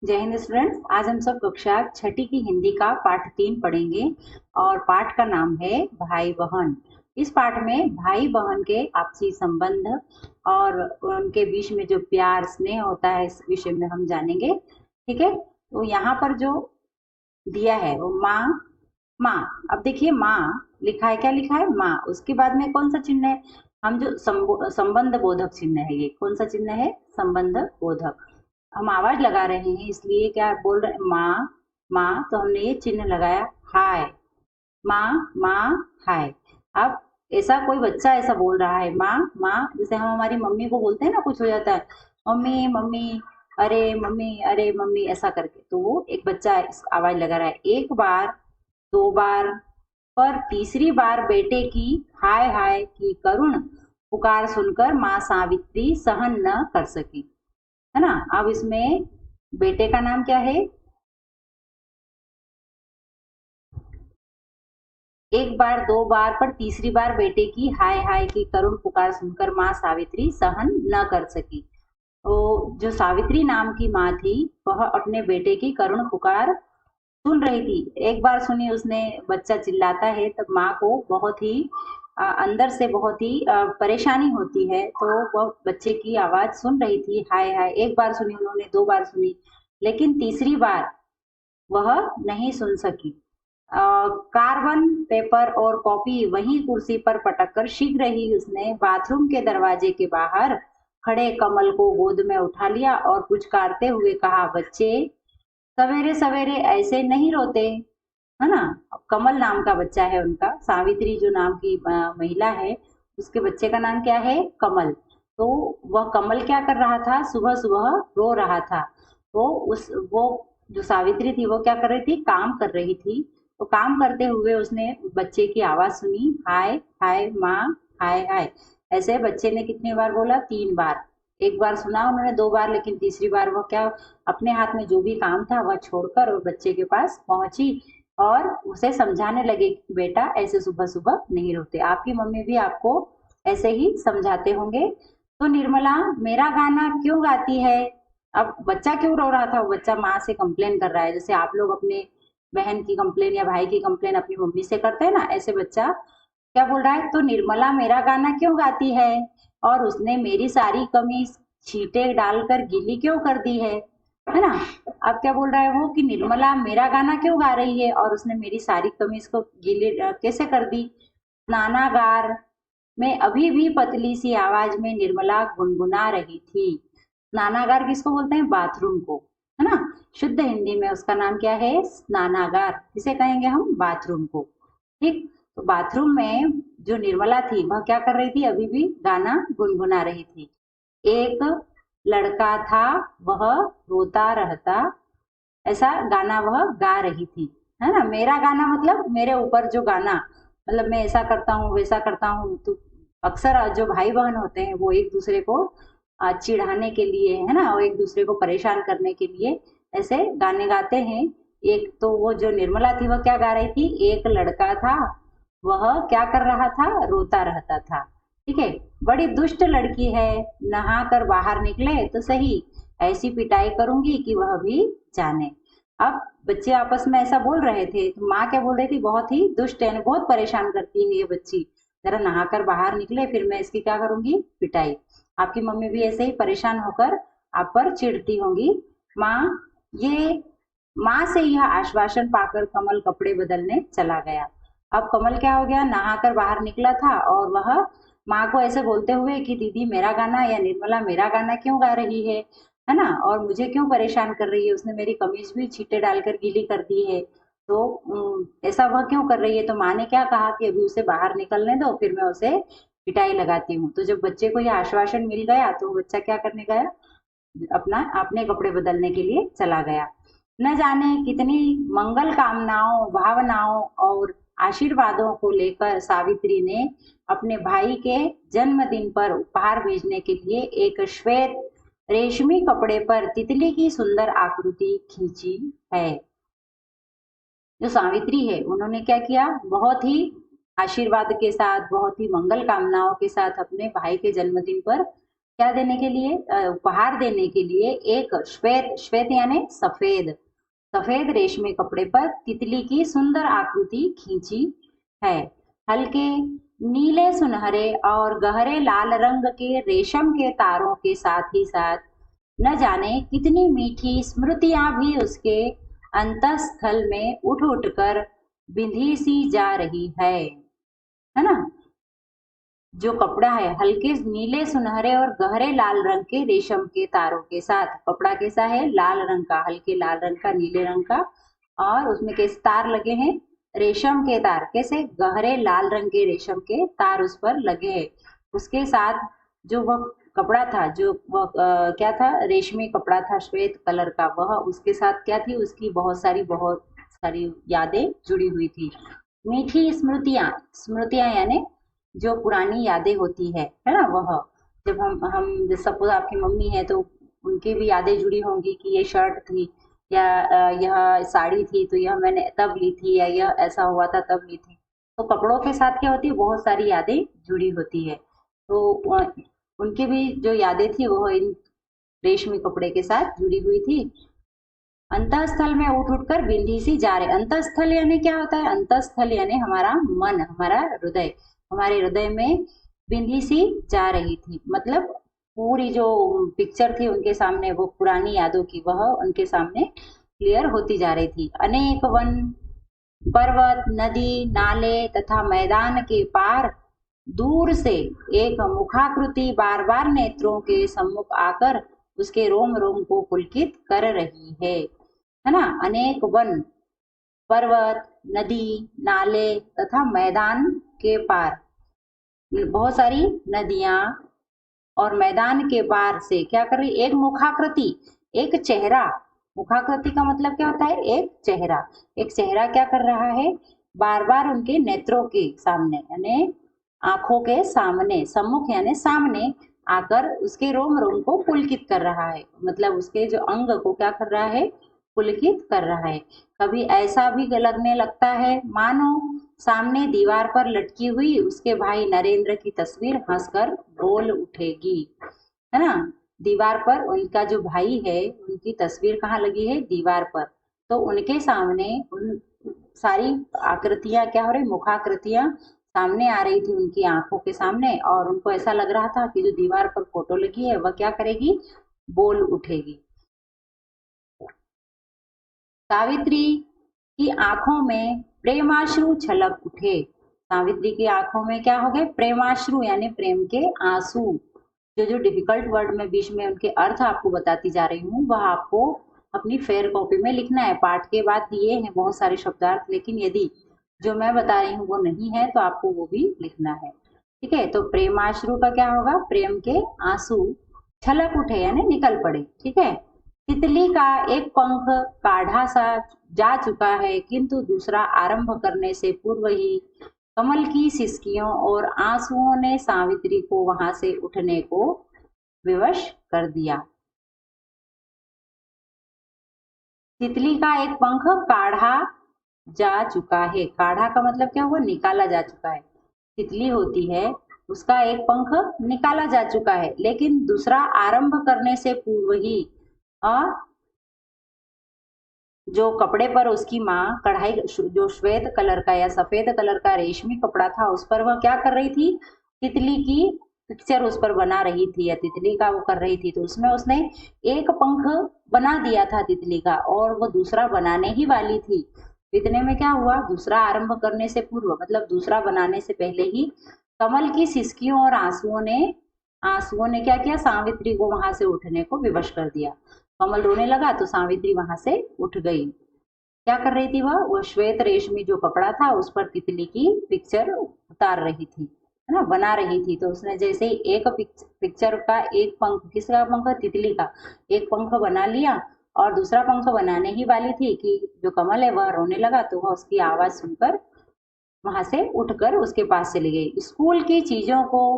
जय हिंद स्टूडेंट्स। आज हम सब कक्षा छठी की हिंदी का पाठ 3 पढ़ेंगे और पाठ का नाम है भाई बहन। इस पाठ में भाई बहन के आपसी संबंध और उनके बीच में जो प्यार स्नेह होता है इस विषय में हम जानेंगे। ठीक है, तो यहाँ पर जो दिया है वो माँ माँ। अब देखिए माँ लिखा है, क्या लिखा है माँ, उसके बाद में कौन सा चिन्ह है, हम जो संबंध बोधक चिन्ह है, ये कौन सा चिन्ह है, संबंध बोधक। हम आवाज लगा रहे हैं इसलिए क्या बोल रहे हैं, माँ माँ, तो हमने ये चिन्ह लगाया हाय, माँ माँ हाय। अब ऐसा कोई बच्चा ऐसा बोल रहा है माँ माँ, जैसे हम हमारी मम्मी को बोलते हैं ना, कुछ हो जाता है मम्मी मम्मी, अरे मम्मी ऐसा करके, तो वो एक बच्चा इस आवाज लगा रहा है। एक बार, दो बार, पर तीसरी बार बेटे की हाय हाय की करुण पुकार सुनकर माँ सावित्री सहन न कर सकी, है ना। अब इसमें बेटे का नाम क्या है, एक बार दो बार पर तीसरी बार बेटे की हाय हाय की करुण पुकार सुनकर माँ सावित्री सहन न कर सकी। तो जो सावित्री नाम की माँ थी वह अपने बेटे की करुण पुकार सुन रही थी। एक बार सुनी उसने, बच्चा चिल्लाता है तब माँ को बहुत ही अंदर से बहुत ही परेशानी होती है, तो वह बच्चे की आवाज सुन रही थी हाय हाय। एक बार सुनी उन्होंने, दो बार सुनी, लेकिन तीसरी बार वह नहीं सुन सकी। कार्बन पेपर और कॉपी वहीं कुर्सी पर पटक कर शीघ्र ही उसने बाथरूम के दरवाजे के बाहर खड़े कमल को गोद में उठा लिया और पुचकारते हुए कहा, बच्चे सवेरे सवेरे ऐसे नहीं रोते, है ना। कमल नाम का बच्चा है उनका, सावित्री जो नाम की महिला है उसके बच्चे का नाम क्या है, कमल। तो वह कमल क्या कर रहा था, सुबह सुबह रो रहा था। तो उस वो जो सावित्री थी वो क्या कर रही थी, काम कर रही थी। तो काम करते हुए उसने बच्चे की आवाज सुनी, हाय हाय माँ, हाय हाय। ऐसे बच्चे ने कितनी बार बोला, 3 बार। एक बार सुना उन्होंने, 2 बार, लेकिन तीसरी बार वो क्या, अपने हाथ में जो भी काम था वह छोड़कर और बच्चे के पास पहुंची और उसे समझाने लगे कि बेटा ऐसे सुबह सुबह नहीं रोते। आपकी मम्मी भी आपको ऐसे ही समझाते होंगे। तो निर्मला मेरा गाना क्यों गाती है। अब बच्चा क्यों रो रहा था, वो बच्चा माँ से कंप्लेन कर रहा है, जैसे आप लोग अपने बहन की कंप्लेन या भाई की कंप्लेन अपनी मम्मी से करते हैं ना, ऐसे बच्चा क्या बोल रहा है, तो निर्मला मेरा गाना क्यों गाती है और उसने मेरी सारी कमीज छींटे डालकर गीली क्यों कर दी है ना। अब क्या बोल रहा है वो कि निर्मला मेरा गाना क्यों गा रही है और उसने मेरी सारी कमीज को गीली कैसे कर दी। स्नानागार में अभी भी पतली सी आवाज में निर्मला गुनगुना रही थी। स्नानागार किसको बोलते हैं, बाथरूम को, है ना। शुद्ध हिंदी में उसका नाम क्या है, स्नानागार। किसे कहेंगे हम, बाथरूम को। ठीक, तो बाथरूम में जो निर्मला थी वह क्या कर रही थी, अभी भी गाना गुनगुना रही थी। एक लड़का था वह रोता रहता, ऐसा गाना वह गा रही थी, है ना। मेरा गाना मतलब मेरे ऊपर जो गाना, मतलब मैं ऐसा करता हूँ वैसा करता हूँ। तो अक्सर जो भाई बहन होते हैं वो एक दूसरे को चिढ़ाने के लिए, है ना, और एक दूसरे को परेशान करने के लिए ऐसे गाने गाते हैं। एक तो वो जो निर्मला थी वह क्या गा रही थी, एक लड़का था वह क्या कर रहा था, रोता रहता था। ठीक है, बड़ी दुष्ट लड़की है, नहा कर बाहर निकले तो सही, ऐसी पिटाई करूंगी कि वह भी जाने। अब बच्चे आपस में ऐसा बोल रहे थे, तो माँ क्या बोल रही थी, बहुत ही दुष्ट है, बहुत परेशान करती है ये बच्ची, जरा नहाकर बाहर निकले फिर मैं इसकी क्या करूंगी, पिटाई। आपकी मम्मी भी ऐसे ही परेशान होकर आप पर चिढ़ती होंगी। माँ ये माँ से यह आश्वासन पाकर कमल कपड़े बदलने चला गया। अब कमल क्या हो गया, नहाकर बाहर निकला था और वह माँ को ऐसे बोलते हुए कि दीदी मेरा गाना या निर्मला मेरा गाना क्यों गा रही है ना, और मुझे क्यों परेशान कर रही है, उसने मेरी कमीज भी छींटे डालकर गीली कर दी है, तो ऐसा वह क्यों कर रही है। तो माँ ने क्या कहा कि अभी उसे बाहर निकलने दो फिर मैं उसे पिटाई लगाती हूँ। तो जब बच्चे को यह आश्वासन मिल गया तो बच्चा क्या करने गया, अपना अपने कपड़े बदलने के लिए चला गया। न जाने कितनी मंगल कामनाओं, भावनाओं और आशीर्वादों को लेकर सावित्री ने अपने भाई के जन्मदिन पर उपहार भेजने के लिए एक श्वेत रेशमी कपड़े पर तितली की सुंदर आकृति खींची है। जो सावित्री है उन्होंने क्या किया, बहुत ही आशीर्वाद के साथ, बहुत ही मंगल कामनाओं के साथ अपने भाई के जन्मदिन पर क्या देने के लिए, उपहार देने के लिए एक श्वेत, श्वेत यानी सफेद, सफेद रेशमी कपड़े पर तितली की सुंदर आकृति खींची है। हल्के नीले, सुनहरे और गहरे लाल रंग के रेशम के तारों के साथ ही साथ न जाने कितनी मीठी स्मृतियां भी उसके अंतःस्थल में उठ उठ कर बिंधी सी जा रही है ना। जो कपड़ा है हल्के नीले, सुनहरे और गहरे लाल रंग के रेशम के तारों के साथ, कपड़ा कैसा है, लाल रंग का, हल्के लाल रंग का, नीले रंग का, और उसमें कैसे तार लगे हैं, रेशम के तार, कैसे, गहरे लाल रंग के रेशम के तार उस पर लगे हैं। उसके साथ जो वह कपड़ा था, जो वह क्या था, रेशमी कपड़ा था श्वेत कलर का, वह उसके साथ क्या थी, उसकी बहुत सारी यादें जुड़ी हुई थी। मीठी स्मृतियां, स्मृतियां यानी जो पुरानी यादें होती है ना, वह जब हम सपोज आपकी मम्मी है तो उनकी भी यादें जुड़ी होंगी कि ये शर्ट थी, या यह साड़ी थी तो यह मैंने तब ली थी, या यह ऐसा हुआ था तब ली थी। तो कपड़ों के साथ क्या होती है, बहुत सारी यादें जुड़ी होती है। तो उनकी भी जो यादें थी वह इन रेशमी कपड़े के साथ जुड़ी हुई थी। अंतःस्थल में उठ उठ कर बिंदी सी जा रहे, अंतःस्थल यानी क्या होता है, अंतःस्थल यानी हमारा मन, हमारा हृदय, हमारे हृदय में बिंदी सी जा रही थी, मतलब पूरी जो पिक्चर थी उनके सामने, वो पुरानी यादों की, वह उनके सामने क्लियर होती जा रही थी। अनेक वन, पर्वत, नदी, नाले तथा मैदान के पार दूर से एक मुखाकृति बार बार नेत्रों के सम्मुख आकर उसके रोम रोम को पुलकित कर रही है ना। अनेक वन, पर्वत, नदी, नाले तथा मैदान के पार, बहुत सारी नदियां और मैदान के पार से क्या कर रही, एक मुखाकृति, एक चेहरा, मुखाकृति का मतलब क्या होता है, एक चेहरा, एक चेहरा क्या कर रहा है, बार बार उनके नेत्रों के सामने यानी आंखों के सामने, सम्मुख यानी सामने आकर उसके रोम रोम को पुलकित कर रहा है, मतलब उसके जो अंग को क्या कर रहा है, पुलकित कर रहा है। कभी ऐसा भी लगने लगता है मानो सामने दीवार पर लटकी हुई उसके भाई नरेंद्र की तस्वीर हंसकर बोल उठेगी, है ना। दीवार पर उनका जो भाई है उनकी तस्वीर कहाँ लगी है, दीवार पर, तो उनके सामने उन सारी आकृतियां क्या हो रही, मुखाकृतियां सामने आ रही थी उनकी आंखों के सामने, और उनको ऐसा लग रहा था कि जो दीवार पर फोटो लगी है वह क्या करेगी, बोल उठेगी। सावित्री की आंखों में प्रेमाश्रु छलक उठे, सावित्री की आंखों में क्या हो गए, प्रेमाश्रु यानी प्रेम के आंसू। जो जो डिफिकल्ट वर्ड में बीच में उनके अर्थ आपको बताती जा रही हूँ वह आपको अपनी फेयर कॉपी में लिखना है। पाठ के बाद दिए हैं बहुत सारे शब्दार्थ, लेकिन यदि जो मैं बता रही हूँ वो नहीं है तो आपको वो भी लिखना है, ठीक है। तो प्रेमाश्रु का क्या होगा, प्रेम के आंसू छलक उठे यानी निकल पड़े, ठीक है। तितली का एक पंख काढ़ा सा जा चुका है, किंतु दूसरा आरंभ करने से पूर्व ही कमल की सिसकियों और आंसुओं ने सावित्री को वहां से उठने को विवश कर दिया। तितली का एक पंख काढ़ा जा चुका है, काढ़ा का मतलब क्या हुआ, निकाला जा चुका है। तितली होती है उसका एक पंख निकाला जा चुका है, लेकिन दूसरा आरंभ करने से पूर्व ही जो कपड़े पर उसकी माँ कढ़ाई, जो श्वेत कलर का या सफेद कलर का रेशमी कपड़ा था उस पर वह क्या कर रही थी, तितली की पिक्चर उस पर बना रही थी, या तितली का वो कर रही थी। तो उसमें उसने एक पंख बना दिया था तितली का, और वो दूसरा बनाने ही वाली थी। इतने में क्या हुआ, दूसरा आरंभ करने से पूर्व मतलब दूसरा बनाने से पहले ही कमल की सिसकियों और आंसुओं ने क्या किया, सावित्री को वहां से उठने को विवश कर दिया। कमल रोने लगा तो सावित्री वहां से उठ गई। क्या कर रही थी वह श्वेत रेशमी जो कपड़ा था उस पर तितली की पिक्चर उतार रही थी, है ना, बना रही थी। तो उसने जैसे ही एक पिक्चर का एक पंख, किसका पंख, तितली का एक पंख बना लिया, और दूसरा पंख बनाने ही वाली थी कि जो कमल है वह रोने लगा, तो वह उसकी आवाज सुनकर वहां से उठकर उसके पास चली गई। स्कूल की चीजों को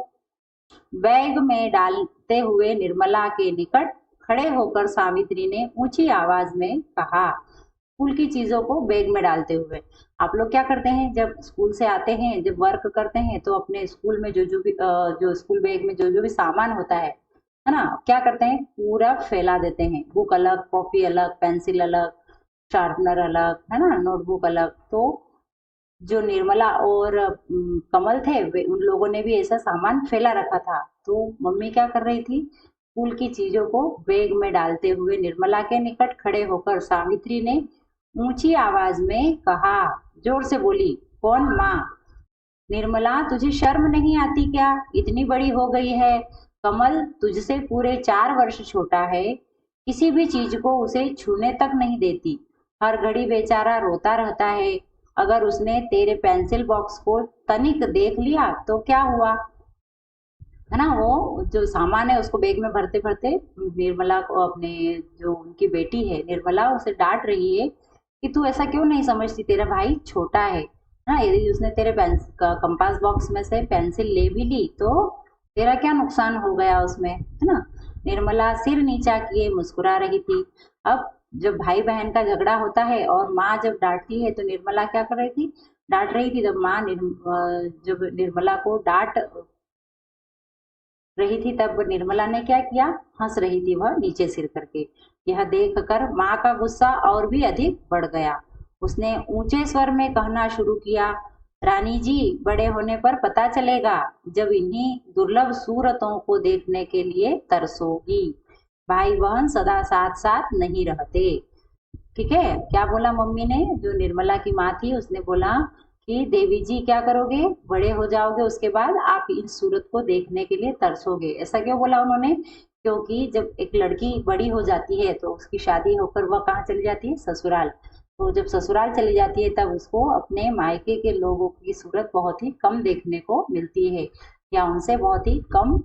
बैग में डालते हुए निर्मला के निकट खड़े होकर सावित्री ने ऊंची आवाज में कहा, स्कूल की चीजों को बैग में डालते हुए। आप लोग क्या करते हैं, जब स्कूल से आते हैं, जब वर्क करते हैं तो अपने स्कूल में जो जो भी जो स्कूल बैग में जो जो भी सामान होता है है ना, क्या करते हैं, पूरा फैला देते हैं, बुक अलग, कॉपी अलग, पेंसिल अलग, शार्पनर अलग, है ना, नोटबुक अलग। तो जो निर्मला और कमल थे उन लोगों ने भी ऐसा सामान फैला रखा था। तो मम्मी क्या कर रही थी, स्कूल की चीजों को बैग में डालते हुए निर्मला के निकट खड़े होकर सावित्री ने ऊंची आवाज में कहा, जोर से बोली, कौन माँ? निर्मला, तुझे शर्म नहीं आती क्या? इतनी बड़ी हो गई है। कमल तुझसे पूरे 4 वर्ष छोटा है, किसी भी चीज को उसे छूने तक नहीं देती, हर घड़ी बेचारा रोता रहता है। अगर उसने तेरे पेंसिल बॉक्स को तनिक देख लिया तो क्या हुआ? है ना, वो जो सामान है उसको बैग में भरते भरते निर्मला को, अपने जो उनकी बेटी है निर्मला, उसे डांट रही है कि तू ऐसा क्यों नहीं समझती, तेरा भाई छोटा है ना, यदि उसने तेरे कंपास बॉक्स में से पेंसिल ले भी ली तो तेरा क्या नुकसान हो गया उसमें, है ना। निर्मला सिर नीचा किए मुस्कुरा रही थी। अब जब भाई बहन का झगड़ा होता है और माँ जब डांटती है तो निर्मला क्या कर रही थी, डांट रही थी, तब माँ जब निर्मला को डांट रही थी तब निर्मला ने क्या किया, हंस रही थी वह नीचे सिर करके। यह देखकर माँ का गुस्सा और भी अधिक बढ़ गया। उसने ऊंचे स्वर में कहना शुरू किया, रानी जी, बड़े होने पर पता चलेगा, जब इन्हीं दुर्लभ सूरतों को देखने के लिए तरसोगी। भाई बहन सदा साथ साथ नहीं रहते। ठीक है, क्या बोला मम्मी ने, जो निर्मला की माँ थी उसने बोला कि देवी जी क्या करोगे, बड़े हो जाओगे उसके बाद आप इस सूरत को देखने के लिए तरसोगे। ऐसा क्यों बोला उन्होंने, क्योंकि जब एक लड़की बड़ी हो जाती है तो उसकी शादी होकर वह कहाँ चली जाती है, ससुराल। तो जब ससुराल चली जाती है तब उसको अपने मायके के लोगों की सूरत बहुत ही कम देखने को मिलती है, या उनसे बहुत ही कम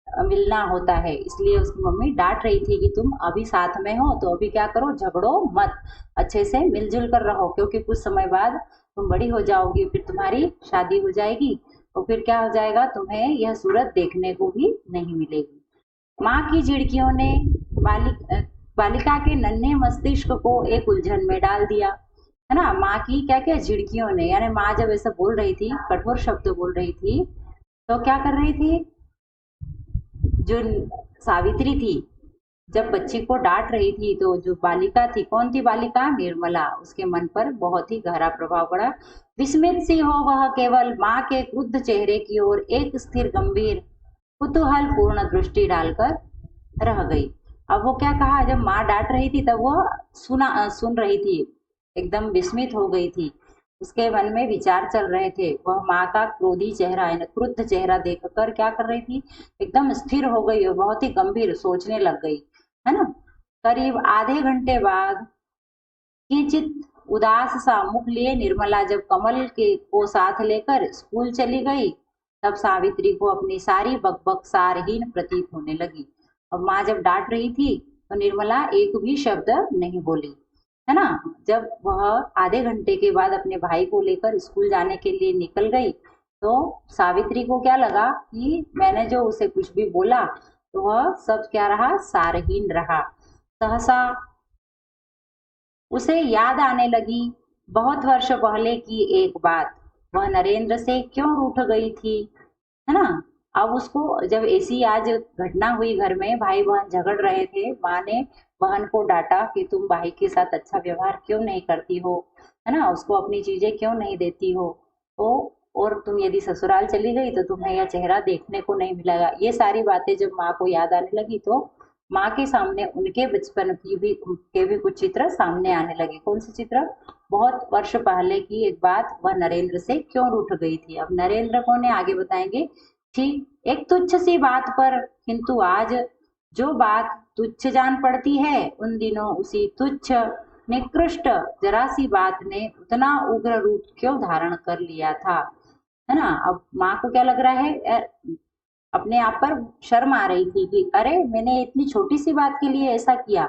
मिलना होता है। इसलिए उसकी मम्मी डांट रही थी कि तुम अभी साथ में हो तो अभी क्या करो, झगड़ो मत, अच्छे से मिलजुल कर रहो, क्योंकि कुछ समय बाद तुम बड़ी हो जाओगी, फिर तुम्हारी शादी हो जाएगी, तो फिर क्या हो जाएगा, तुम्हें यह सूरत देखने को भी नहीं मिलेगी। माँ की झिड़कियों ने बालिका के नन्हे मस्तिष्क को एक उलझन में डाल दिया। है ना, माँ की क्या क्या झिड़कियों ने, यानी माँ जब ऐसा बोल रही थी, कठोर शब्द बोल रही थी, तो क्या कर रही थी, जो सावित्री थी जब बच्ची को डांट रही थी तो जो बालिका थी, कौन थी बालिका, निर्मला, उसके मन पर बहुत ही गहरा प्रभाव पड़ा। विस्मित सी हो वह केवल माँ के क्रुद्ध चेहरे की ओर एक स्थिर गंभीर कुतूहल पूर्ण दृष्टि डालकर रह गई। अब वो क्या कहा, जब माँ डांट रही थी तब वो सुन रही थी, एकदम विस्मित हो गई थी। उसके मन में विचार चल रहे थे, वह माँ का क्रोधी चेहरा, यानी क्रुद्ध चेहरा देखकर क्या कर रही थी, एकदम स्थिर हो गई और बहुत ही गंभीर सोचने लग गई, है ना। करीब आधे घंटे बाद किंचित उदास सा मुख लिए निर्मला जब कमल के को साथ लेकर स्कूल चली गई, तब सावित्री को अपनी सारी बकबक सारहीन प्रतीत होने लगी। अब माँ जब डांट रही थी तो निर्मला एक भी शब्द नहीं बोली, है ना। जब वह आधे घंटे के बाद अपने भाई को लेकर स्कूल जाने के लिए निकल गई तो सावित्री को क्या लगा कि मैंने जो उसे कुछ भी बोला तो वह सब क्या रहा, सारहीन रहा। सहसा उसे याद आने लगी बहुत वर्ष पहले की एक बात, वह नरेंद्र से क्यों रूठ गई थी, है ना। अब उसको जब ऐसी आज घटना हुई, घर में भाई बहन झगड़ रहे थे, माँ ने बहन को डांटा कि तुम भाई के साथ अच्छा व्यवहार क्यों नहीं करती हो, है ना, उसको अपनी चीजें क्यों नहीं देती हो, तो और तुम यदि ससुराल चली गई तो तुम्हें यह चेहरा देखने को नहीं मिलेगा। ये सारी बातें जब माँ को याद आने लगी तो माँ के सामने उनके बचपन की भी के भी कुछ चित्र सामने आने लगे। कौन से चित्र, बहुत वर्ष पहले की एक बात, वह नरेंद्र से क्यों रूठ गई थी। अब नरेंद्र कौन है आगे बताएंगे। ठीक एक तुच्छ सी बात पर, किंतु आज जो बात तुच्छ जान पड़ती है, उन दिनों उसी तुच्छ निकृष्ट जरा सी बात ने उतना उग्र रूप क्यों धारण कर लिया था, है ना। अब माँ को क्या लग रहा है, अपने आप पर शर्म आ रही थी कि अरे मैंने इतनी छोटी सी बात के लिए ऐसा किया,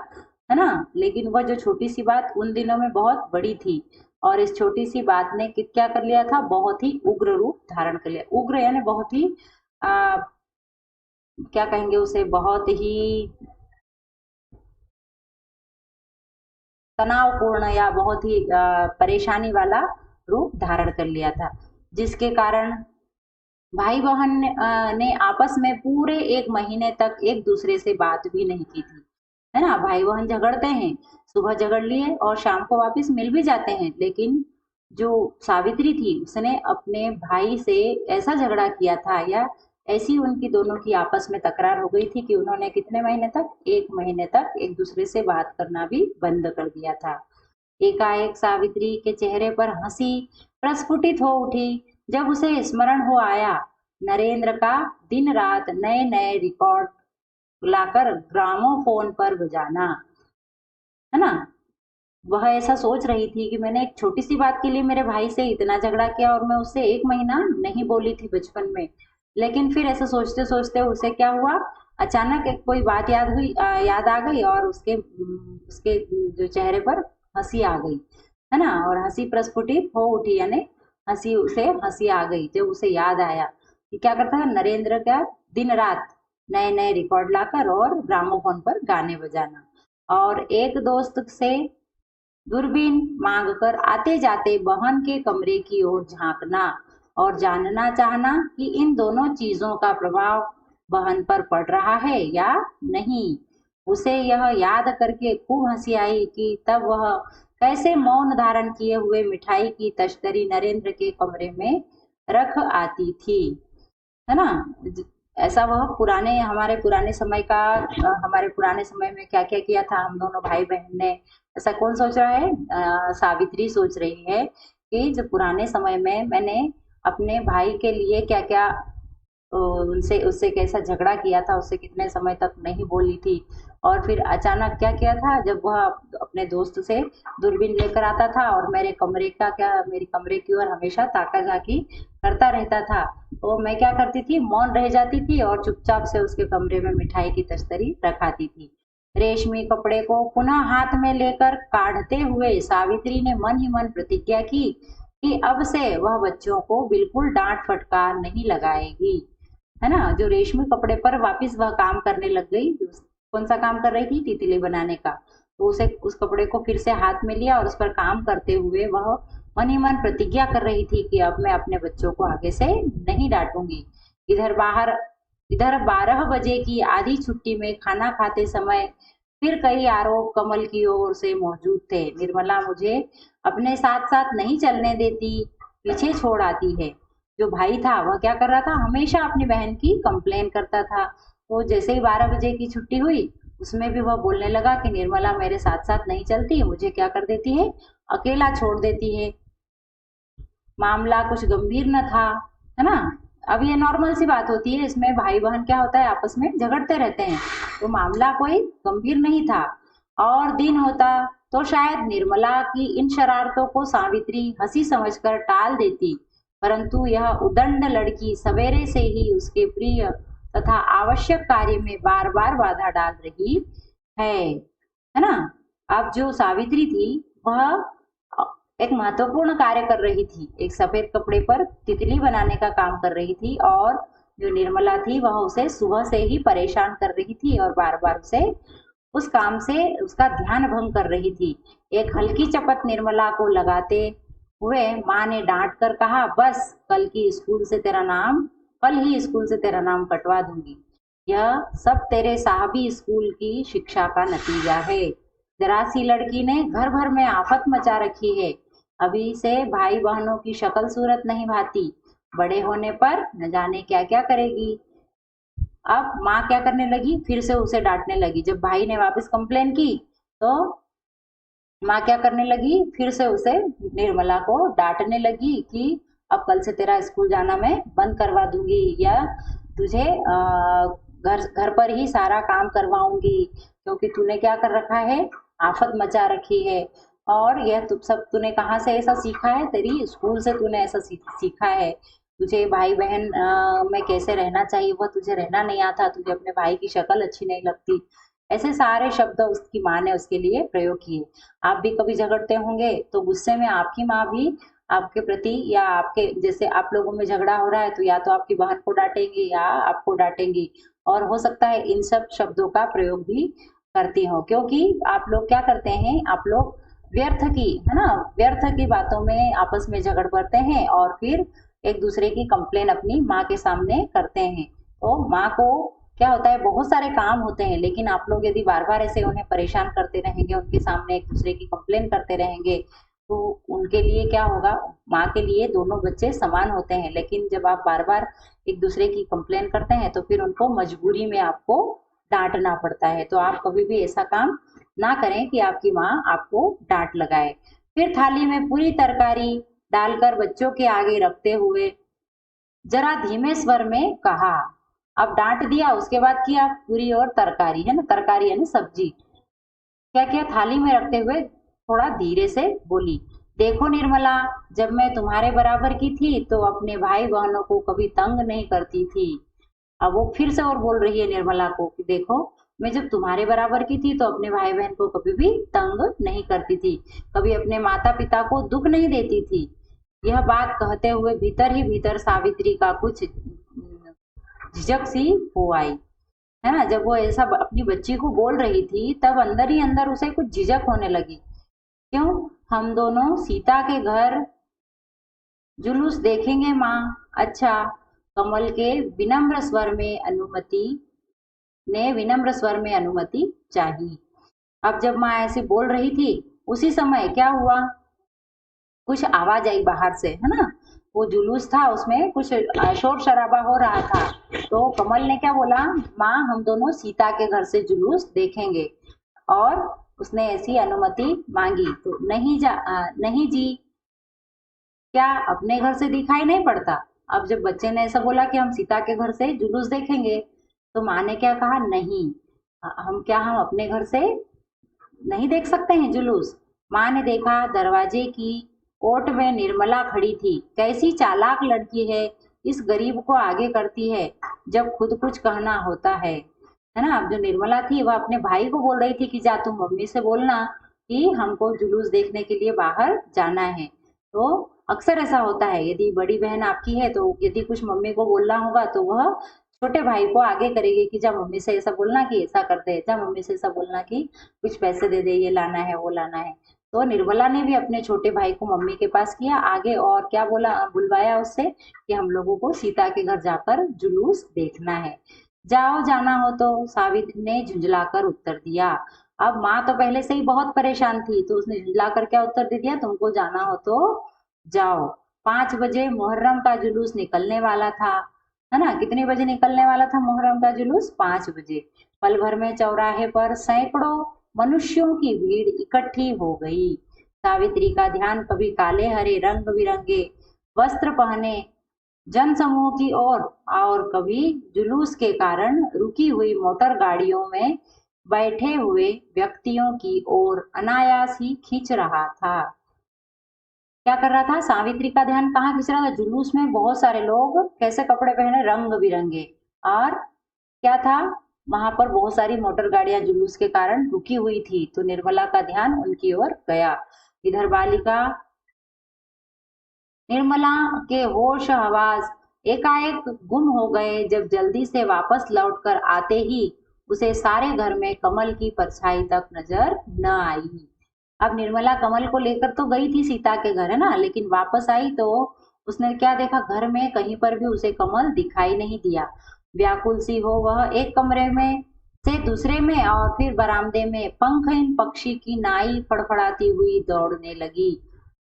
है ना। लेकिन वह जो छोटी सी बात उन दिनों में बहुत बड़ी थी, और इस छोटी सी बात ने क्या कर लिया था, बहुत ही उग्र रूप धारण कर लिया। उग्र यानी बहुत ही आ, क्या कहेंगे उसे, बहुत ही तनावपूर्ण या बहुत ही परेशानी वाला रूप धारण कर लिया था, जिसके कारण भाई बहन ने आपस में पूरे 1 महीने तक एक दूसरे से बात भी नहीं की थी, है ना। भाई बहन झगड़ते हैं, सुबह झगड़ लिए और शाम को वापस मिल भी जाते हैं, लेकिन जो सावित्री थी उसने अपने भाई से ऐसा झगड़ा किया था, या ऐसी उनकी दोनों की आपस में तकरार हो गई थी कि उन्होंने कितने महीने तक, 1 महीने तक एक दूसरे से बात करना भी बंद कर दिया था। एकाएक सावित्री के चेहरे पर हंसी प्रस्फुटित हो उठी जब उसे स्मरण हो आया नरेंद्र का दिन रात नए नए रिकॉर्ड लाकर ग्रामोफोन पर बजाना, है ना। वह ऐसा सोच रही थी कि मैंने एक छोटी सी बात के लिए मेरे भाई से इतना झगड़ा किया और मैं उससे 1 महीना नहीं बोली थी बचपन में। लेकिन फिर ऐसा सोचते सोचते उसे क्या हुआ, अचानक एक कोई बात याद हुई, याद आ गई और उसके जो चेहरे पर हंसी आ गई, है ना। और हंसी प्रस्फुटित हो उठी, यानी हंसी आ गई जब उसे याद आया कि क्या करता है नरेंद्र का दिन रात नए नए रिकॉर्ड लाकर और ग्रामोफोन पर गाने बजाना, और एक दोस्त से दूरबीन मांगकर आते जाते बहन के कमरे की ओर झांकना और जानना चाहना कि इन दोनों चीजों का प्रभाव बहन पर पड़ रहा है या नहीं। उसे यह याद करके खूब हंसी आई कि तब वह कैसे मौन धारण किए हुए मिठाई की तश्तरी नरेंद्र के कमरे में रख आती थी, है ना। ऐसा वह हमारे पुराने समय में क्या क्या किया था हम दोनों भाई बहन ने, ऐसा कौन सोच रहा है, सावित्री सोच रही है कि जो पुराने समय में मैंने अपने भाई के लिए क्या क्या उनसे उससे कैसा झगड़ा किया था, उससे कितने समय तक नहीं बोली थी, और फिर अचानक क्या किया था जब वह अपने दोस्त से दूरबीन लेकर आता था और मेरी कमरे की ओर हमेशा ताका झाकी करता रहता था, तो मैं क्या करती थी, मौन रह जाती थी और चुपचाप से उसके कमरे में मिठाई की तश्तरी रखाती थी। रेशमी कपड़े को पुनः हाथ में लेकर काढ़ते हुए सावित्री ने मन ही मन प्रतिज्ञा की कि अब से वह बच्चों को बिल्कुल डांट फटकार नहीं लगाएगी, है ना। जो रेशमी कपड़े पर वापस वह काम करने लग गई, कौन सा काम कर रही थी, तितली बनाने का। तो उसे उस कपड़े को फिर से हाथ में लिया और उस पर काम करते हुए वह मन ही मन प्रतिज्ञा कर रही थी कि अब मैं अपने बच्चों को आगे से नहीं डांटूंगी। इधर बाहर इधर 12 बजे की आधी छुट्टी में खाना खाते समय फिर कई आरोप कमल की ओर से मौजूद थे। निर्मला मुझे अपने साथ साथ नहीं चलने देती, पीछे छोड़ आती है। जो भाई था वह क्या कर रहा था, हमेशा अपनी बहन की कंप्लेन करता था। तो जैसे ही 12 बजे की छुट्टी हुई, उसमें भी वह बोलने लगा कि निर्मला मेरे साथ साथ नहीं चलती, मुझे क्या कर देती है, अकेला छोड़ देती है। मामला कुछ गंभीर न था, है ना। अब ये नॉर्मल सी बात होती है, इसमें भाई बहन क्या होता है आपस में झगड़ते रहते हैं, तो मामला कोई गंभीर नहीं था। और दिन होता तो शायद निर्मला की इन शरारतों को सावित्री हंसी समझकर टाल देती, परंतु यह उदंड लड़की सवेरे से ही उसके प्रिय तथा आवश्यक कार्य में बार बार बाधा डाल रही है ना। अब जो सावित्री थी वह एक महत्वपूर्ण कार्य कर रही थी, एक सफेद कपड़े पर तितली बनाने का काम कर रही थी, और जो निर्मला थी वह उसे सुबह से ही परेशान कर रही थी और बार बार उसे उस काम से उसका ध्यान भंग कर रही थी। एक हल्की चपत निर्मला को लगाते हुए माँ ने डांट कर कहा, बस कल ही स्कूल से तेरा नाम कटवा दूंगी। यह सब तेरे साहबी स्कूल की शिक्षा का नतीजा है। जरा सी लड़की ने घर भर में आफत मचा रखी है। अभी से भाई बहनों की शक्ल सूरत नहीं भाती, बड़े होने पर न जाने क्या क्या करेगी। अब माँ क्या करने लगी, फिर से उसे डांटने लगी। जब भाई ने वापस कंप्लेन की तो माँ क्या करने लगी, फिर से उसे निर्मला को डांटने लगी कि अब कल से तेरा स्कूल जाना मैं बंद करवा दूंगी, या तुझे घर घर पर ही सारा काम करवाऊंगी, क्योंकि तूने क्या कर रखा है, आफत मचा रखी है। और यह तूने कहाँ से ऐसा सीखा है, तेरी स्कूल से तूने ऐसा सीखा है। तुझे भाई बहन में कैसे रहना चाहिए वह तुझे रहना नहीं आता, तुझे अपने भाई की शक्ल अच्छी नहीं लगती। ऐसे सारे शब्द उसकी माँ ने उसके लिए प्रयोग किए। आप भी कभी झगड़ते होंगे तो गुस्से में आपकी माँ भी आपके प्रति, या आपके जैसे आप लोगों में झगड़ा हो रहा है तो या तो आपकी बहन को डांटेंगी या आपको डांटेंगी, और हो सकता है इन सब शब्दों का प्रयोग भी करती हो, क्योंकि आप लोग क्या करते हैं, आप लोग व्यर्थ की, है ना, व्यर्थ की बातों में आपस में झगड़ पड़ते हैं और फिर एक दूसरे की कंप्लेन अपनी माँ के सामने करते हैं। तो माँ को क्या होता है, बहुत सारे काम होते हैं, लेकिन आप लोग यदि बार बार ऐसे उन्हें परेशान करते रहेंगे, उनके सामने एक दूसरे की कंप्लेन करते रहेंगे, तो उनके लिए क्या होगा, माँ के लिए दोनों बच्चे समान होते हैं, लेकिन जब आप बार बार एक दूसरे की कंप्लेन करते हैं तो फिर उनको मजबूरी में आपको डांटना पड़ता है। तो आप कभी भी ऐसा काम ना करें कि आपकी माँ आपको डांट लगाए। फिर थाली में पूरी तरकारी डालकर बच्चों के आगे रखते हुए जरा धीमे स्वर में कहा। अब डांट दिया, उसके बाद किया पूरी और तरकारी, है ना, तरकारी है ना सब्जी, क्या किया, थाली में रखते हुए थोड़ा धीरे से बोली, देखो निर्मला, जब मैं तुम्हारे बराबर की थी तो अपने भाई बहनों को कभी तंग नहीं करती थी। अब वो फिर से और बोल रही है निर्मला को कि देखो, मैं जब तुम्हारे बराबर की थी तो अपने भाई बहन को कभी भी तंग नहीं करती थी, कभी अपने माता पिता को दुख नहीं देती थी। यह बात कहते हुए भीतर ही भीतर सावित्री का कुछ झिझक सी हो आई, है ना। जब वो ऐसा अपनी बच्ची को बोल रही थी तब अंदर ही अंदर उसे कुछ झिझक होने लगी। क्यों, हम दोनों सीता के घर जुलूस देखेंगे माँ। अच्छा, कमल के विनम्र स्वर में अनुमति चाहिए। अब जब माँ ऐसे बोल रही थी, उसी समय क्या हुआ, कुछ आवाज आई बाहर से, है ना। वो जुलूस था, उसमें कुछ शोर शराबा हो रहा था। तो कमल ने क्या बोला, माँ हम दोनों सीता के घर से जुलूस देखेंगे, और उसने ऐसी अनुमति मांगी। तो नहीं जी, क्या अपने घर से दिखाई नहीं पड़ता। अब जब बच्चे ने ऐसा बोला कि हम सीता के घर से जुलूस देखेंगे, तो माँ ने क्या कहा, नहीं, हम अपने घर से नहीं देख सकते हैं जुलूस। माँ ने देखा, दरवाजे की ओट में निर्मला खड़ी थी। कैसी चालाक लड़की है, इस गरीब को आगे करती है जब खुद कुछ कहना होता है ना। अब जो निर्मला थी वह अपने भाई को बोल रही थी कि जा तुम मम्मी से बोलना कि हमको जुलूस देखने के लिए बाहर जाना है। तो अक्सर ऐसा होता है, यदि बड़ी बहन आपकी है तो यदि कुछ मम्मी को बोलना होगा तो वह छोटे भाई को आगे करेगी कि जा मम्मी से ऐसा बोलना कि ऐसा करते हैं, जा मम्मी से ऐसा बोलना कि कुछ पैसे दे दे, ये लाना है वो लाना है। तो निर्मला ने भी अपने छोटे भाई को मम्मी के पास किया आगे, और क्या बोला, बुलवाया उससे कि हम लोगों को सीता के घर जाकर जुलूस देखना है। जाओ, जाना हो तो, सावित्री ने झुंझलाकर उत्तर दिया। अब माँ तो पहले से ही बहुत परेशान थी, तो उसने झुंझलाकर क्या उत्तर दे दिया, तुमको जाना हो तो जाओ। 5 बजे मुहर्रम का जुलूस निकलने वाला था, है ना। कितने बजे निकलने वाला था मुहर्रम का जुलूस, 5 बजे। पल भर में चौराहे पर सैकड़ों मनुष्यों की भीड़ इकट्ठी हो गई। सावित्री का ध्यान कभी काले हरे रंग बिरंगे वस्त्र पहने जन समूह की ओर, और कभी जुलूस के कारण रुकी हुई मोटर गाड़ियों में बैठे हुए व्यक्तियों की ओर अनायास ही खींच रहा था। क्या कर रहा था, सावित्री का ध्यान कहाँ खींच रहा था, जुलूस में बहुत सारे लोग कैसे कपड़े पहने, रंग बिरंगे, और क्या था, वहां पर बहुत सारी मोटर गाड़ियां जुलूस के कारण रुकी हुई थी। तो निर्मला का ध्यान उनकी ओर गया। इधर बालिका निर्मला के होश हवास एकाएक गुम हो गए, जब जल्दी से वापस लौटकर आते ही उसे सारे घर में कमल की परछाई तक नजर न आई। अब निर्मला कमल को लेकर तो गई थी सीता के घर, है ना, लेकिन वापस आई तो उसने क्या देखा, घर में कहीं पर भी उसे कमल दिखाई नहीं दिया। व्याकुल सी हो वह एक कमरे में से दूसरे में और फिर बरामदे में पंखहीन पक्षी की नाई फड़फड़ाती हुई दौड़ने लगी,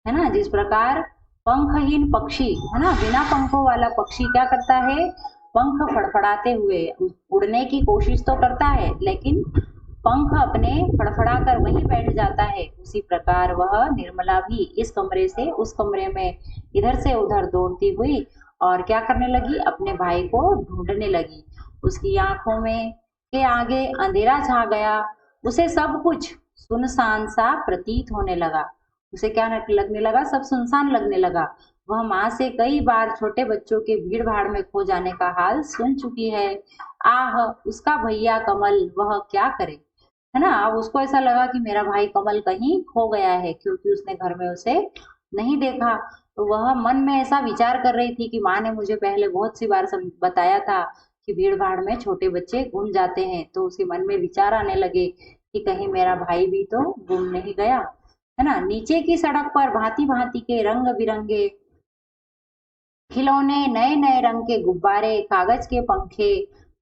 है ना। जिस प्रकार पंखहीन पक्षी, है ना, बिना पंखों वाला पक्षी क्या करता है, पंख फड़फड़ाते हुए उड़ने की कोशिश तो करता है, लेकिन पंख अपने फड़फड़ा कर वहीं बैठ जाता है, उसी प्रकार वह निर्मला भी इस कमरे से उस कमरे में इधर से उधर दौड़ती हुई और क्या करने लगी, अपने भाई को ढूंढने लगी। उसकी आंखों में के आगे अंधेरा छा गया, उसे सब कुछ सुनसान सा प्रतीत होने लगा। उसे क्या लगने लगा, सब सुनसान लगने लगा। वह माँ से कई बार छोटे बच्चों के भीड़ भाड़ में खो जाने का हाल सुन चुकी है। आह, उसका भैया कमल वह क्या करे, है ना। अब उसको ऐसा लगा कि मेरा भाई कमल कहीं खो गया है, क्योंकि उसने घर में उसे नहीं देखा। तो वह मन में ऐसा विचार कर रही थी कि माँ ने मुझे पहले बहुत सी बार बताया था कि भीड़ भाड़ में छोटे बच्चे गुम जाते हैं। तो उसके मन में विचार आने लगे कि कहीं मेरा भाई भी तो गुम नहीं गया, है ना। नीचे की सड़क पर भांति भांति के रंग बिरंगे खिलौने, नए नए रंग के गुब्बारे, कागज के पंखे,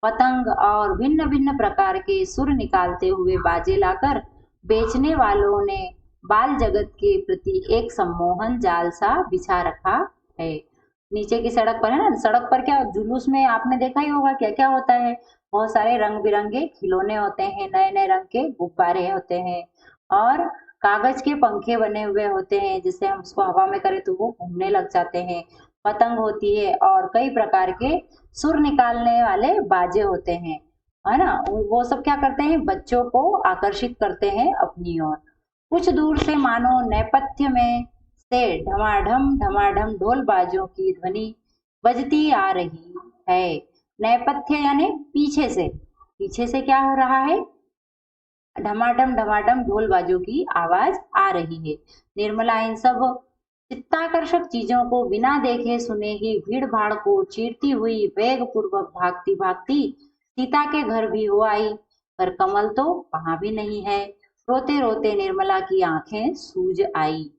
पतंग और भिन्न भिन्न प्रकार के सुर निकालते हुए बाजे लाकर बेचने वालों ने बाल जगत के प्रति एक सम्मोहन जाल सा बिछा रखा है। नीचे की सड़क पर है ना, सड़क पर क्या जुलूस में आपने देखा ही होगा क्या क्या होता है। बहुत सारे रंग बिरंगे खिलौने होते हैं, नए नए रंग के गुब्बारे होते हैं और कागज के पंखे बने हुए होते हैं, जिससे हम उसको हवा में करें तो वो घूमने लग जाते हैं। पतंग होती है और कई प्रकार के सुर निकालने वाले बाजे होते हैं, है ना। वो सब क्या करते हैं, बच्चों को आकर्षित करते हैं अपनी ओर। कुछ दूर से मानो नेपथ्य में से ढमाढम ढमाढम ढोल बाजों की ध्वनि बजती आ रही है। नेपथ्य यानी पीछे से, पीछे से क्या हो रहा है, ढमाढम ढोल बाजों की आवाज आ रही है। निर्मला इन सब चित्ताकर्षक चीजों को बिना देखे सुने ही भीड़ भाड़ को चीरती हुई वेग पूर्वक भागती भागती सीता के घर भी हो आई, पर कमल तो वहां भी नहीं है। रोते रोते निर्मला की आंखें सूज आई।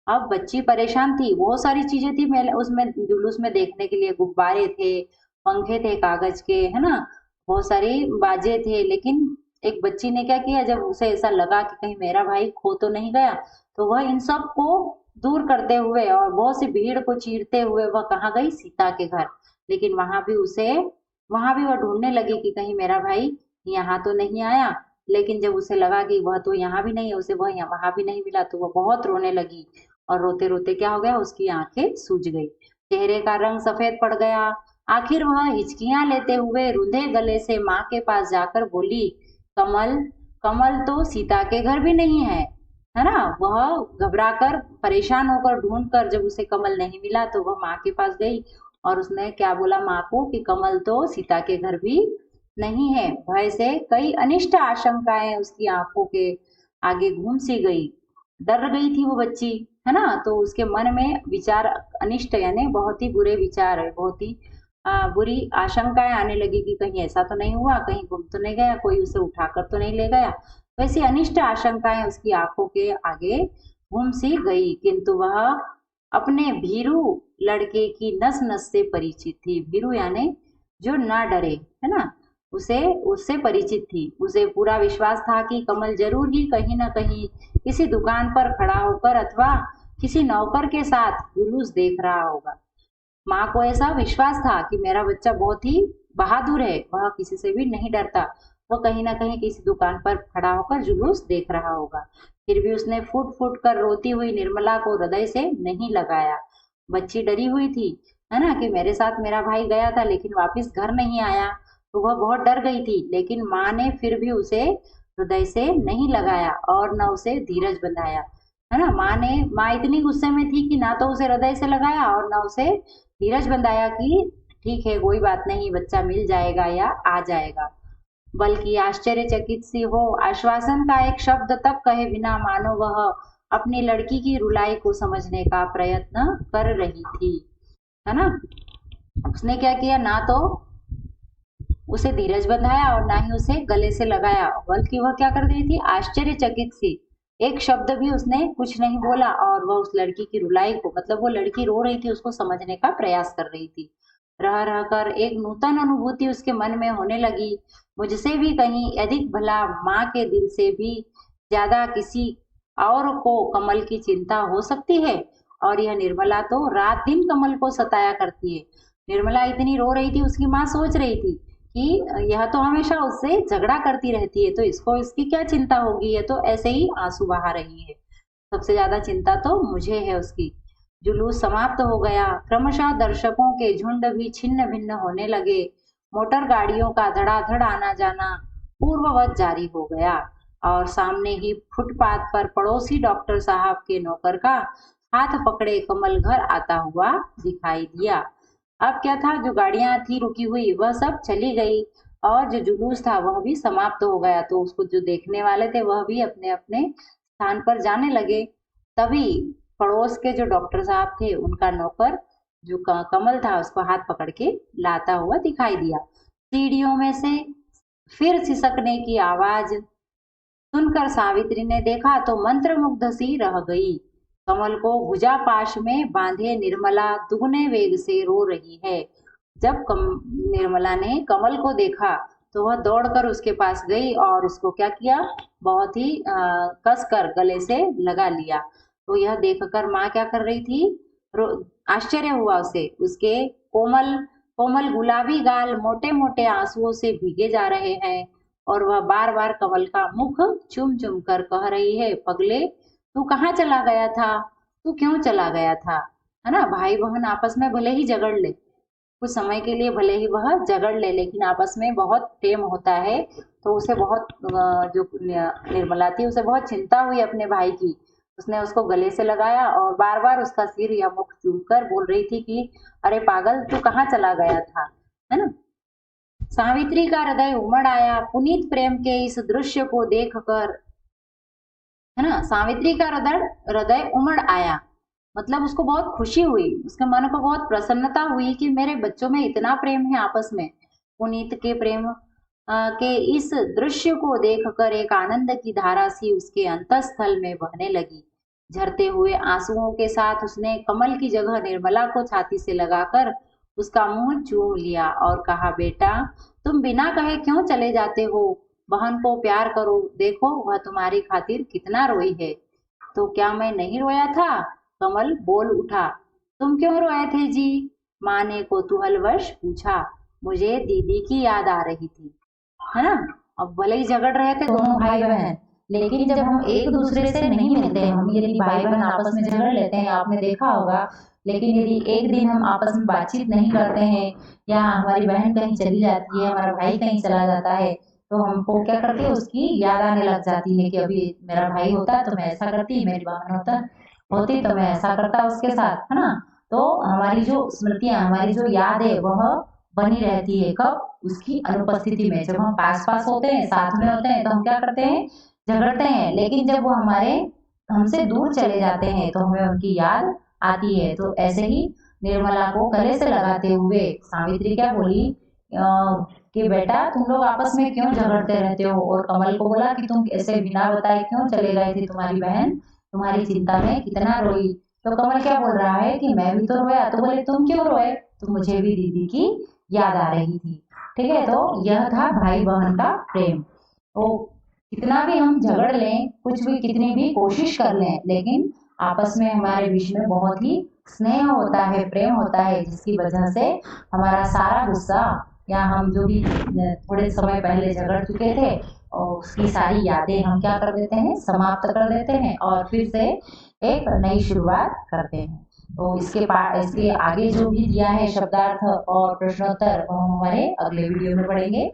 अब बच्ची परेशान थी, बहुत सारी चीजें थी मेले उसमें, जुलूस में देखने के लिए। गुब्बारे थे, पंखे थे कागज के, है ना, बहुत सारे बाजे थे। लेकिन एक बच्ची ने क्या किया, जब उसे ऐसा लगा कि कहीं मेरा भाई खो तो नहीं गया, तो वह इन सब को दूर करते हुए और बहुत सी भीड़ को चीरते हुए वह कहाँ गई, सीता के घर। लेकिन वहां भी वह ढूंढने लगी कि कहीं मेरा भाई यहाँ तो नहीं आया। लेकिन जब उसे लगा कि वह तो यहाँ भी नहीं है, उसे वह वहां भी नहीं मिला, तो वह बहुत रोने लगी। और रोते रोते क्या हो गया, उसकी आंखें सूज गई, चेहरे का रंग सफेद पड़ गया। आखिर वह हिचकियां लेते हुए रुंधे गले से माँ के पास जाकर बोली, कमल, कमल तो सीता के घर भी नहीं है ना। वह घबराकर परेशान होकर ढूंढ कर जब उसे कमल नहीं मिला, तो वह माँ के पास गई और उसने क्या बोला माँ को कि कमल तो सीता के घर भी नहीं है। भय से कई अनिष्ट आशंकाएं उसकी आंखों के आगे घूम सी गई। डर गई थी वो बच्ची, है ना। तो उसके मन में विचार अनिष्ट यानी बहुत ही बुरे विचार है, बहुत ही बुरी आशंकाएं आने लगी कि कहीं ऐसा तो नहीं हुआ, कहीं गुम तो नहीं गया, कोई उसे उठाकर तो नहीं ले गया। वैसी अनिष्ट आशंकाएं उसकी आंखों के आगे घूम सी गई। किंतु वह अपने भीरू लड़के की नस नस से परिचित थी। भीरू यानी जो ना डरे, है ना, उसे उससे परिचित थी। उसे पूरा विश्वास था कि कमल जरूर ही कहीं ना कहीं किसी दुकान पर खड़ा होकर अथवा किसी नौकर के साथ जुलूस देख रहा होगा। माँ को ऐसा विश्वास था कि मेरा बच्चा बहुत ही बहादुर है, वह किसी से भी नहीं डरता, वो कहीं ना कहीं किसी दुकान पर खड़ा होकर जुलूस देख रहा होगा। फिर भी उसने फुट फुट कर रोती हुई निर्मला को हृदय से नहीं लगाया। बच्ची डरी हुई थी, है ना, कि मेरे साथ मेरा भाई गया था लेकिन वापस घर नहीं आया, तो वह बहुत डर गई थी। लेकिन माँ ने फिर भी उसे हृदय से नहीं लगाया और न उसे धीरज बंधाया, है ना। माँ इतनी गुस्से में थी कि ना तो उसे हृदय से लगाया और ना उसे धीरज बंधाया कि ठीक है कोई बात नहीं, बच्चा मिल जाएगा या आ जाएगा। बल्कि आश्चर्यचकित सी हो आश्वासन का एक शब्द तक कहे बिना मानो वह अपनी लड़की की रुलाई को समझने का प्रयत्न कर रही थी, है ना। उसने क्या किया, ना तो उसे धीरज बंधाया और ना ही उसे गले से लगाया, बल्कि वह क्या कर रही थी, आश्चर्यचकित सी, एक शब्द भी उसने कुछ नहीं बोला और वह उस लड़की की रुलाई को, मतलब वो लड़की रो रही थी, उसको समझने का प्रयास कर रही थी। रह रह कर एक नूतन अनुभूति उसके मन में होने लगी, मुझसे भी कहीं अधिक भला माँ के दिल से भी ज्यादा किसी और को कमल की चिंता हो सकती है। और यह निर्मला तो रात दिन कमल को सताया करती है। निर्मला इतनी रो रही थी, उसकी माँ सोच रही थी कि यह तो हमेशा उससे झगड़ा करती रहती है, तो इसको इसकी क्या चिंता होगी, ये तो ऐसे ही आंसू बहा रही है, सबसे ज्यादा चिंता तो मुझे है उसकी। जुलूस समाप्त हो गया। क्रमशः दर्शकों के झुंड भी छिन्न भिन्न होने लगे। मोटर गाड़ियों का धड़ाधड़ आना जाना पूर्ववत जारी हो गया और सामने ही फुटपाथ पर पड़ोसी डॉक्टर साहब के नौकर का हाथ पकड़े कमल घर आता हुआ दिखाई दिया। अब क्या था, जो गाड़ियां थी रुकी हुई वह सब चली गई और जो जुलूस था वह भी समाप्त हो गया। तो उसको जो देखने वाले थे वह भी अपने अपने स्थान पर जाने लगे। तभी पड़ोस के जो डॉक्टर साहब थे उनका नौकर जो कमल था उसको हाथ पकड़ के लाता हुआ दिखाई दिया। सीढ़ियों में से फिर सिसकने की आवाज सुनकर सावित्री ने देखा तो मंत्रमुग्ध सी रह गई। कमल को भुजा पाश में बांधे निर्मला दुगने वेग से रो रही है। जब निर्मला ने कमल को देखा तो वह दौड़कर उसके पास गई और उसको क्या किया, बहुत ही कसकर गले से लगा लिया। तो यह देखकर माँ क्या कर रही थी, आश्चर्य हुआ उसे। उसके कोमल कोमल गुलाबी गाल मोटे मोटे आंसुओं से भीगे जा रहे हैं और वह बार बार कमल का मुख चूम चूम कर कह रही है, पगले तू कहाँ चला गया था, तू क्यों चला गया था। है ना, भाई बहन आपस में भले ही झगड़ ले, कुछ समय के लिए भले ही वह झगड़ ले, लेकिन आपस में बहुत प्रेम होता है। तो उसे बहुत जो निर्मला थी उसे बहुत चिंता हुई अपने भाई की। उसने उसको गले से लगाया और बार बार उसका सिर या मुख चूमकर बोल रही थी कि अरे पागल तू कहाँ चला गया था। है ना, सावित्री का हृदय उमड़ आया पुनीत प्रेम के इस दृश्य को देखकर। है ना, सावित्री का हृदय उमड़ आया, मतलब उसको बहुत खुशी हुई, उसके मन को बहुत प्रसन्नता हुई कि मेरे बच्चों में इतना प्रेम है आपस में। पुनीत के प्रेम के इस दृश्य को देखकर एक आनंद की धारा सी उसके अंतःस्थल में बहने लगी। झरते हुए आंसुओं के साथ उसने कमल की जगह निर्मला को छाती से लगाकर उसका मुंह चूम लिया और कहा, बेटा तुम बिना कहे क्यों चले जाते हो, बहन को प्यार करो, देखो वह तुम्हारी खातिर कितना रोई है। तो क्या मैं नहीं रोया था, कमल बोल उठा। तुम क्यों रोए थे जी, माँ ने कौतूहलवश पूछा। मुझे दीदी की याद आ रही थी। है ना, अब भले ही झगड़ रहे थे दोनों भाई बहन, लेकिन जब हम एक दूसरे से नहीं मिलते, हम यदि भाई बहन आपस में झगड़ लेते हैं, आपने देखा होगा, लेकिन यदि एक दिन हम आपस में बातचीत नहीं करते हैं या हमारी बहन कहीं चली जाती है, हमारा भाई कहीं चला जाता है, तो हमको क्या करती है, उसकी याद आने लग जाती है कि अभी मेरा भाई होता तो मैं ऐसा करती, मेरी बहन होती तो मैं ऐसा करता उसके साथ। है ना, तो हमारी जो स्मृतियां, हमारी जो याद है वह बनी रहती है, कब, उसकी अनुपस्थिति में। जब हम पास पास होते हैं, साथ में होते हैं, तो हम क्या करते हैं, झगड़ते हैं, लेकिन जब वो हमसे दूर चले जाते हैं तो हमें उनकी याद आती है। तो ऐसे ही निर्मला को गले से लगाते हुए सावित्री क्या बोली कि बेटा तुम लोग आपस में क्यों झगड़ते रहते हो, और कमल को बोला कि तुम ऐसे बिना बताए क्यों चले गए थे, तुम्हारी बहन तुम्हारी चिंता में कितना रोई। तो कमल क्या बोल रहा है कि मैं भी तो रोया। तो बोले तुम क्यों रोए, तो मुझे भी दीदी की याद आ रही थी। ठीक है, तो यह था भाई बहन का प्रेम। तो कितना भी हम झगड़ लें, कुछ भी कितनी भी कोशिश कर लें, लेकिन आपस में हमारे बीच में बहुत ही स्नेह होता है, प्रेम होता है, जिसकी वजह से हमारा सारा गुस्सा या हम जो भी थोड़े समय पहले झगड़ चुके थे और उसकी सारी यादें हम क्या कर देते हैं, समाप्त कर देते हैं और फिर से एक नई शुरुआत करते हैं। तो इसके आगे जो भी दिया है शब्दार्थ और प्रश्नोत्तर वो हम हमारे अगले वीडियो में पढ़ेंगे।